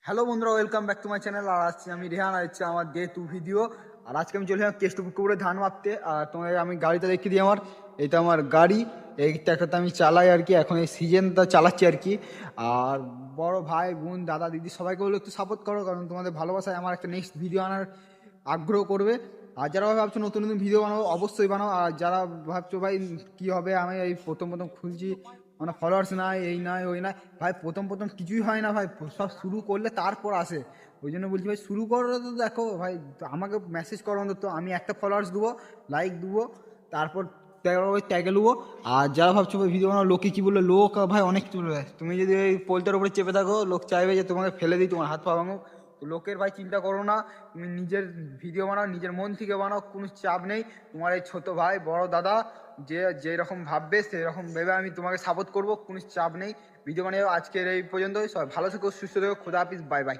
Hello বন্ধুরা, welcome back to my channel. আর আজকে আমি রেহান, আর হচ্ছে আমার ডে 2 ভিডিও। আর আজকে আমি চলে এলাম কেষ্টপুকুরে ধান মাপতে। আর তোমাদের আমি গাড়িটা দেখিয়ে দিই। এটা আমার গাড়ি, এই ট্র্যাক্টরটা আমি চালাই আর কি। এখন এই সিজনটা চালাচ্ছি আর কি। আর বড় ভাই বোন দাদা দিদি সবাইকে বলে একটু সাপোর্ট করো, কারণ তোমাদের ভালোবাসায় আমার একটা নেক্সট ভিডিও আনার আগ্রহ করবে। আর যারা ভাবছো নতুন নতুন ভিডিও বানাবো, অবশ্যই বানাও। আর যারা ভাবছো ভাই কি হবে, আমি এই প্রথম প্রথম খুলছি, মানে ফলোয়ার্স নাই, এই নাই ওই নাই, ভাই প্রথম প্রথম কিছুই হয় না ভাই, সব শুরু করলে তারপর আসে। ওই জন্য বলছি ভাই, শুরু করো তো, দেখো ভাই, আমাকে মেসেজ করো অন্তত, আমি একটা ফলোয়ার্স দেবো, লাইক দেবো, তারপর ওই ট্যাগে নেবো। আর যারা ভাবছো ভাই ভিডিও বানাও, লোকে কি বললো, লোক ভাই অনেক কিছু বলবে। তুমি যদি এই পোলটার উপরে চেপে থাকো, লোক চাইবে যে তোমাকে ফেলে দিই, তোমার হাত পা ভাঙো। তো লোকের ভাই চিন্তা করো না, তুমি নিজের ভিডিও বানাও, নিজের মন থেকে বানাও, কোনো চাপ নেই। তোমার এই ছোট ভাই বড় দাদা যে যেরকম ভাববে সেই রকম ভেবে আমি তোমাকে সাপোর্ট করবো, কোনো চাপ নেই। ভিডিও বানিয়ে আজকের এই পর্যন্তই। সবাই ভালো থেকো, সুস্থ থেকো, খোদা হাফিজ, বাই বাই।